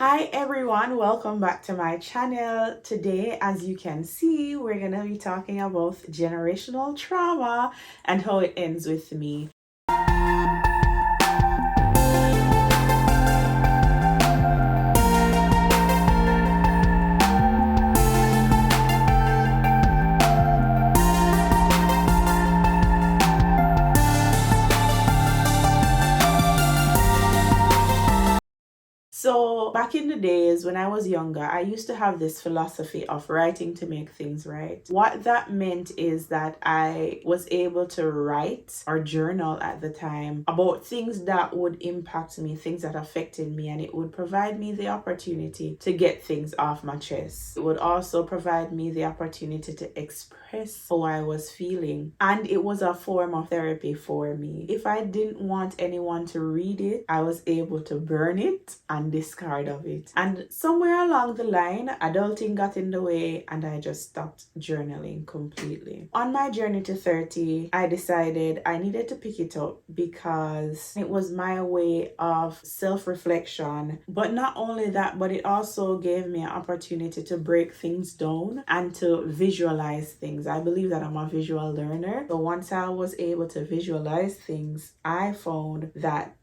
Hi everyone, welcome back to my channel. Today, as you can see, we're going to be talking about generational trauma and how it ends with me. So back in the days when I was younger, I used to have this philosophy of writing to make things right. What that meant is that I was able to write or journal at the time about things that would impact me, things that affected me, and it would provide me the opportunity to get things off my chest. It would also provide me the opportunity to express how I was feeling, and it was a form of therapy for me. If I didn't want anyone to read it, I was able to burn it and discard of it. And somewhere along the line, adulting got in the way and I just stopped journaling completely. On my journey to 30, I decided I needed to pick it up because it was my way of self-reflection. But not only that, but it also gave me an opportunity to break things down and to visualize things. I believe that I'm a visual learner. So once I was able to visualize things, I found that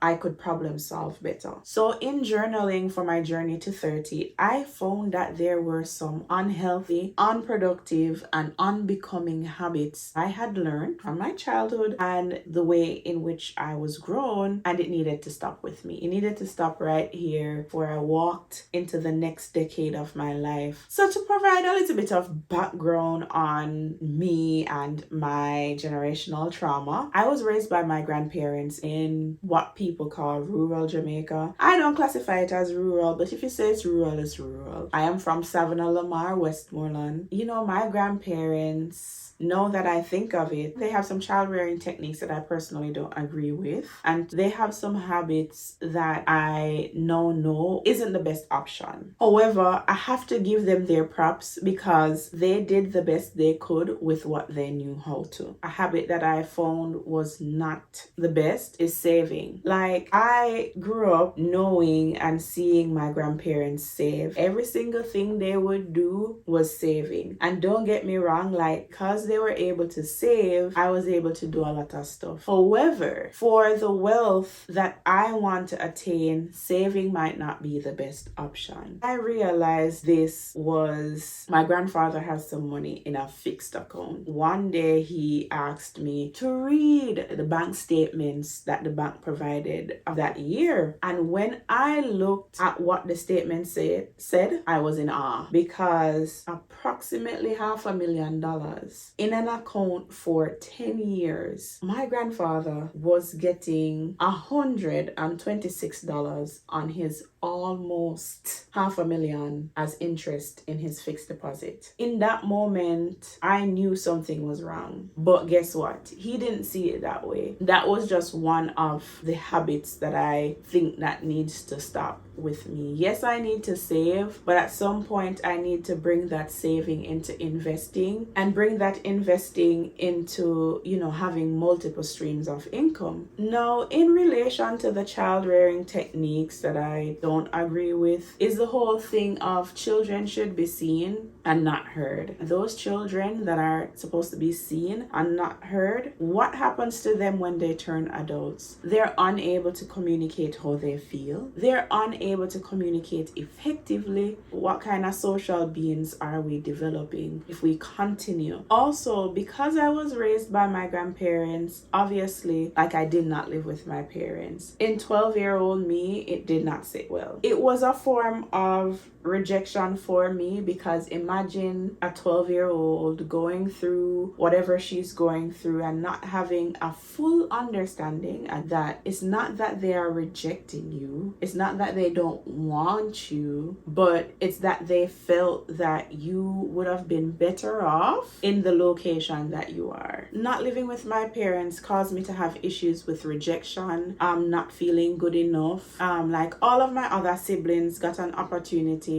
I could problem solve better. So in journaling for my journey to 30, I found that there were some unhealthy, unproductive, and unbecoming habits I had learned from my childhood and the way in which I was grown, and it needed to stop with me. It needed to stop right here before I walked into the next decade of my life. So to provide a little bit of background on me and my generational trauma, I was raised by my grandparents in what people call rural Jamaica. I don't classify it as rural, but if you say it's rural, it's rural. I am from Savannah Lamar, Westmoreland. My grandparents, now that I think of it, they have some child rearing techniques that I personally don't agree with, and they have some habits that I now know isn't the best option. However, I have to give them their props because they did the best they could with what they knew how to. A habit that I found was not the best is saving. Like, I grew up knowing and seeing my grandparents save. Every single thing they would do was saving. And don't get me wrong, like, because they were able to save, I was able to do a lot of stuff. However, for the wealth that I want to attain, saving might not be the best option. I realized this was my grandfather has some money in a fixed account. One day he asked me to read the bank statements that the bank provided of that year. And when I looked at what the statement said, I was in awe, because approximately $500,000 in an account for 10 years, my grandfather was getting $126 on his almost $500,000 as interest in his fixed deposit. In that moment, I knew something was wrong. But guess what? He didn't see it that way. That was just one of the habits that I think that needs to stop with me. Yes, I need to save, but at some point I need to bring that saving into investing and bring that investing into, having multiple streams of income. Now, in relation to the child rearing techniques that I don't agree with is the whole thing of children should be seen and not heard. Those children that are supposed to be seen and not heard, what happens to them when they turn adults? They're unable to communicate how they feel. They're unable to communicate effectively. What kind of social beings are we developing if we continue? Also, because I was raised by my grandparents, obviously, like, I did not live with my parents. In 12-year-old me, it did not sit well. It was a form of rejection for me, because imagine a 12-year-old going through whatever she's going through and not having a full understanding, and that it's not that they are rejecting you, it's not that they don't want you, but it's that they felt that you would have been better off in the location that you are. Not living with my parents caused me to have issues with rejection, not feeling good enough. Like, all of my other siblings got an opportunity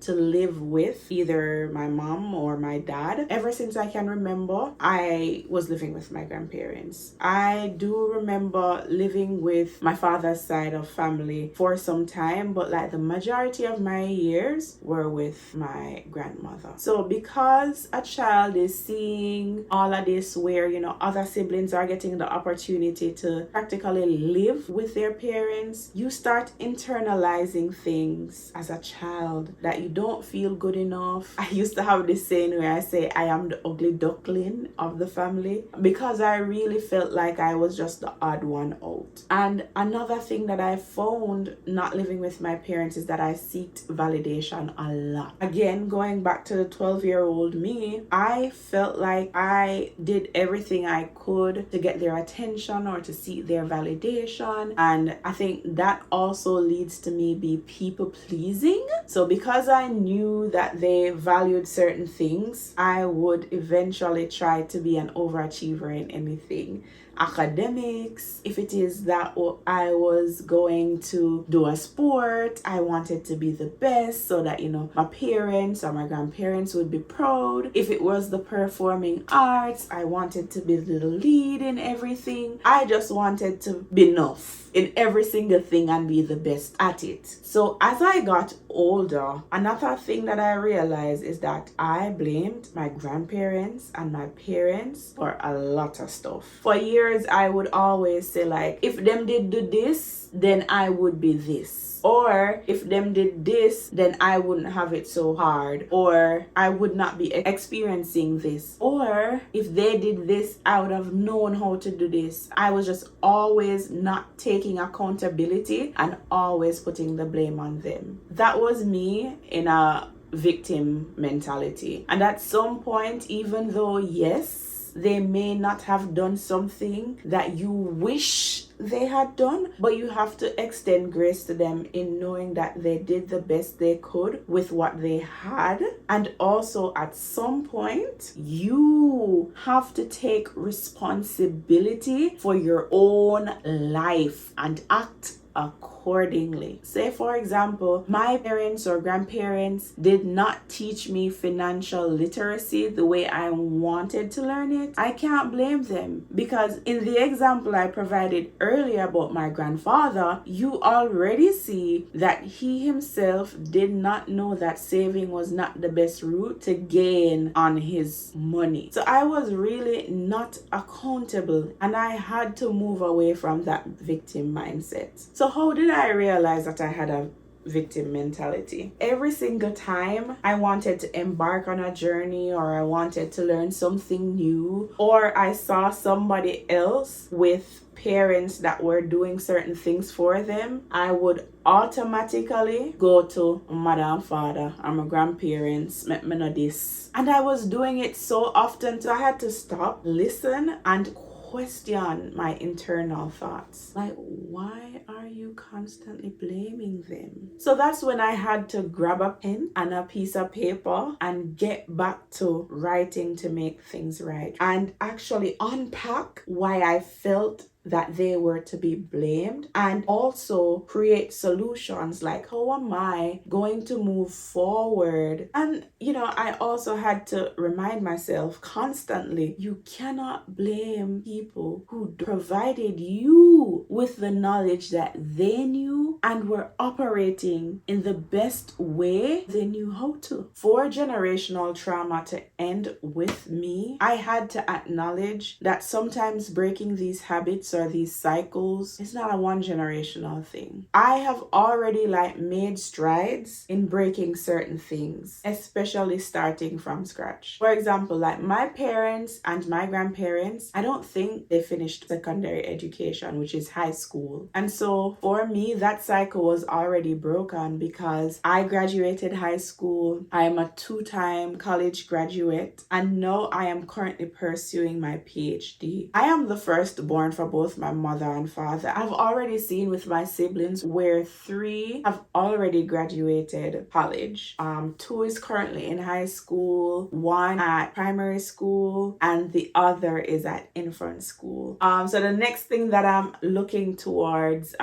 to live with either my mom or my dad. Ever since I can remember, I was living with my grandparents. I do remember living with my father's side of family for some time, but like the majority of my years were with my grandmother. So because a child is seeing all of this where, you know, other siblings are getting the opportunity to practically live with their parents, you start internalizing things as a child that you don't feel good enough. I used to have this saying where I say I am the ugly duckling of the family because I really felt like I was just the odd one out. And another thing that I found not living with my parents is that I seeked validation a lot. Again, going back to the 12-year-old me, I felt like I did everything I could to get their attention or to seek their validation. And I think that also leads to me be people pleasing. So because I knew that they valued certain things, I would eventually try to be an overachiever in anything. Academics, if it is that I was going to do a sport, I wanted to be the best so that, you know, my parents or my grandparents would be proud. If it was the performing arts, I wanted to be the lead in everything. I just wanted to be enough in every single thing and be the best at it. So as I got older, another thing that I realized is that I blamed my grandparents and my parents for a lot of stuff. For years, I would always say like, if them did do this, then I would be this. Or if them did this, then I wouldn't have it so hard. Or I would not be experiencing this. Or if they did this, I would have known how to do this. I was just always not taking accountability and always putting the blame on them. That was me in a victim mentality. And at some point, even though, yes, they may not have done something that you wish they had done, but you have to extend grace to them in knowing that they did the best they could with what they had. And also at some point, you have to take responsibility for your own life and act accordingly. Say for example, my parents or grandparents did not teach me financial literacy the way I wanted to learn it. I can't blame them because in the example I provided earlier about my grandfather, you already see that he himself did not know that saving was not the best route to gain on his money. So I was really not accountable and I had to move away from that victim mindset. So how did I realize that I had a victim mentality? Every single time I wanted to embark on a journey or I wanted to learn something new or I saw somebody else with parents that were doing certain things for them, I would automatically go to mother and father and my grandparents, make me know this. And I was doing it so often, so I had to stop, listen, and question my internal thoughts. Like, why are you constantly blaming them? So that's when I had to grab a pen and a piece of paper and get back to writing to make things right and actually unpack why I felt that they were to be blamed and also create solutions like how am I going to move forward. And you know, I also had to remind myself constantly, you cannot blame people who provided you with the knowledge that they knew and were operating in the best way they knew how to. For generational trauma to end with me, I had to acknowledge that sometimes breaking these habits or these cycles is not a one generational thing. I have already made strides in breaking certain things, especially starting from scratch. For example, like my parents and my grandparents, I don't think they finished secondary education, which is high school. And so for me, that cycle was already broken because I graduated high school. I am a 2-time college graduate, and now I am currently pursuing my PhD. I am the firstborn for both both my mother and father. I've already seen with my siblings where 3 have already graduated college. 2 is currently in high school, 1 at primary school, and the other is at infant school. So the next thing that I'm looking towards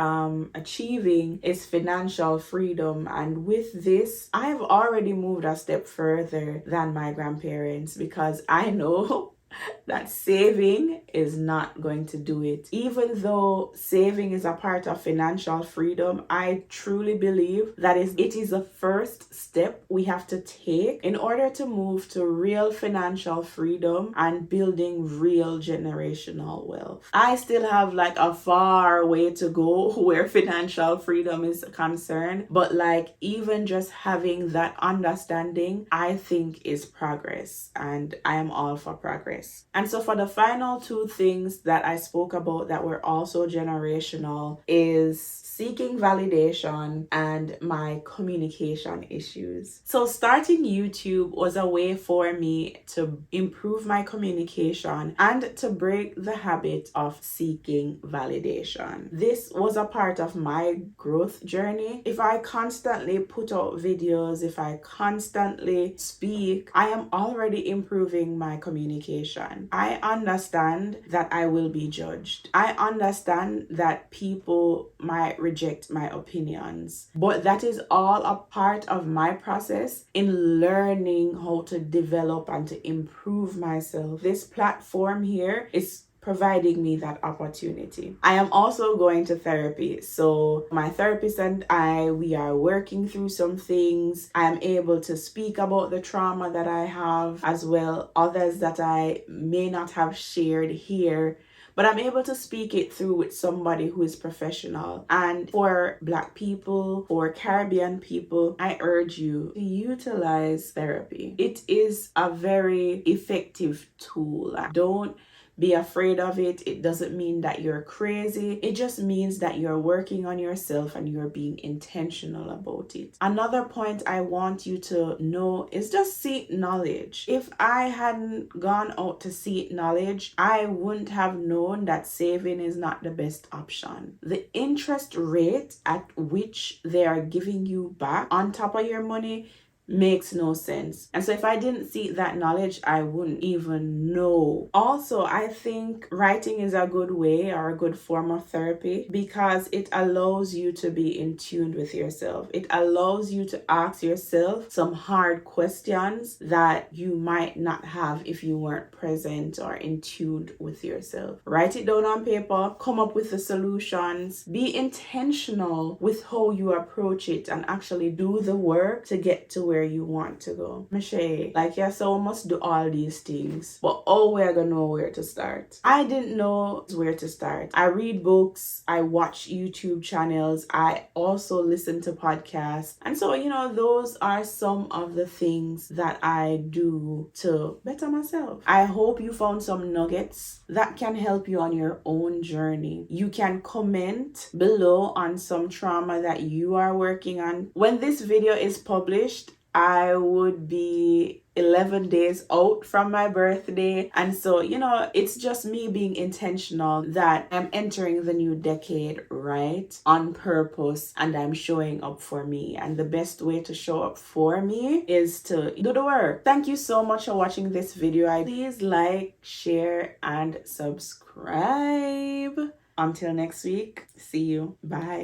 achieving is financial freedom. And with this, I have already moved a step further than my grandparents, because I know that saving is not going to do it. Even though saving is a part of financial freedom, I truly believe that it is the first step we have to take in order to move to real financial freedom and building real generational wealth. I still have like a far way to go where financial freedom is concerned, but like even just having that understanding, I think is progress, and I am all for progress. And so for the final 2 things that I spoke about that were also generational is seeking validation and my communication issues. So starting YouTube was a way for me to improve my communication and to break the habit of seeking validation. This was a part of my growth journey. If I constantly put out videos, if I constantly speak, I am already improving my communication. I understand that I will be judged. I understand that people might reject my opinions, but that is all a part of my process in learning how to develop and to improve myself. This platform here is providing me that opportunity. I am also going to therapy. So my therapist and we are working through some things. I am able to speak about the trauma that I have, as well others that I may not have shared here, but I'm able to speak it through with somebody who is professional. And for Black people, for Caribbean people, I urge you to utilize therapy. It is a very effective tool. Don't be afraid of it. It doesn't mean that you're crazy. It just means that you're working on yourself and you're being intentional about it. Another point I want you to know is just seek knowledge. If I hadn't gone out to seek knowledge, I wouldn't have known that saving is not the best option. The interest rate at which they are giving you back on top of your money makes no sense. And so if I didn't seek that knowledge, I wouldn't even know. Also, I think writing is a good way or a good form of therapy because it allows you to be in tune with yourself. It allows you to ask yourself some hard questions that you might not have if you weren't present or in tune with yourself. Write it down on paper, come up with the solutions, be intentional with how you approach it, and actually do the work to get to where you want to go. Michelle, like yeah, so we must do all these things, but oh, we're gonna know where to start. I didn't know where to start. I read books, I watch YouTube channels, I also listen to podcasts, and so those are some of the things that I do to better myself. I hope you found some nuggets that can help you on your own journey. You can comment below on some trauma that you are working on. When this video is published, I would be 11 days out from my birthday. And so, it's just me being intentional that I'm entering the new decade, right? On purpose, and I'm showing up for me. And the best way to show up for me is to do the work. Thank you so much for watching this video. Please like, share, and subscribe. Until next week, see you. Bye.